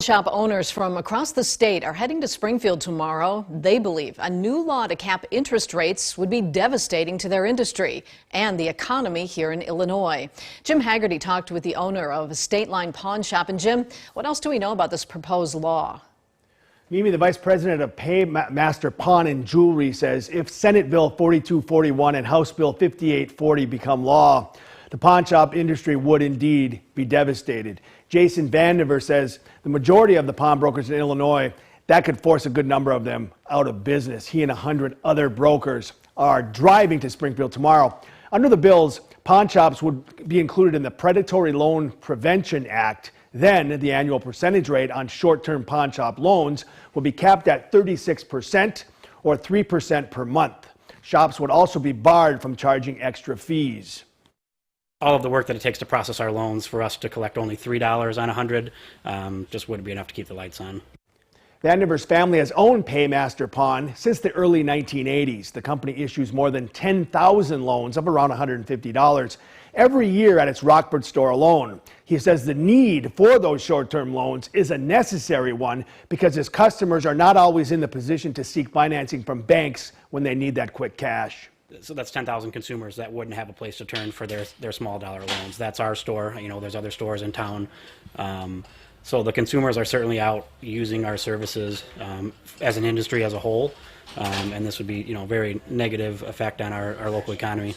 Shop owners from across the state are heading to Springfield tomorrow. They believe a new law to cap interest rates would be devastating to their industry and the economy here in Illinois. Jim Haggerty talked with the owner of a State Line Pawn Shop. And Jim, what else do we know about this proposed law? Mimi, the vice president of Paymaster Pawn and Jewelry, says if Senate Bill 4241 and House Bill 5840 become law, the pawn shop industry would indeed be devastated. Jason Vandiver says the majority of the pawnbrokers in Illinois, that could force a good number of them out of business. He and 100 other brokers are driving to Springfield tomorrow. Under the bills, pawn shops would be included in the Predatory Loan Prevention Act. Then the annual percentage rate on short-term pawn shop loans will be capped at 36% or 3% per month. Shops would also be barred from charging extra fees. All of the work that it takes to process our loans, for us to collect only $3 on 100 just wouldn't be enough to keep the lights on. Vandiver's family has owned Paymaster Pawn since the early 1980s. The company issues more than 10,000 loans of around $150 every year at its Rockford store alone. He says the need for those short-term loans is a necessary one because his customers are not always in the position to seek financing from banks when they need that quick cash. So that's 10,000 consumers that wouldn't have a place to turn for their small dollar loans. That's our store. You know, there's other stores in town. So the consumers are certainly out using our services as an industry as a whole. And this would be, very negative effect on our local economy.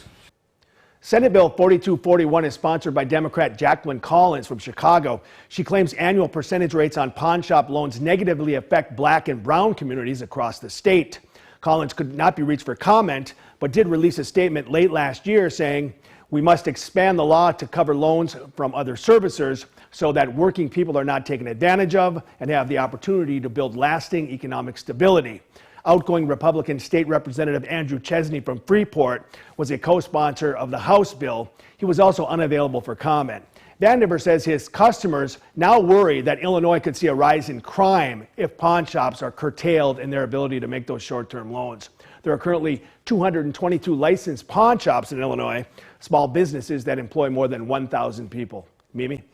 Senate Bill 4241 is sponsored by Democrat Jacqueline Collins from Chicago. She claims annual percentage rates on pawn shop loans negatively affect black and brown communities across the state. Collins could not be reached for comment, but did release a statement late last year saying, "We must expand the law to cover loans from other servicers so that working people are not taken advantage of and have the opportunity to build lasting economic stability." Outgoing Republican State Representative Andrew Chesney from Freeport was a co-sponsor of the House bill. He was also unavailable for comment. Vandiver says his customers now worry that Illinois could see a rise in crime if pawn shops are curtailed in their ability to make those short-term loans. There are currently 222 licensed pawn shops in Illinois, small businesses that employ more than 1,000 people. Mimi?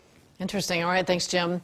Interesting. All right. Thanks, Jim.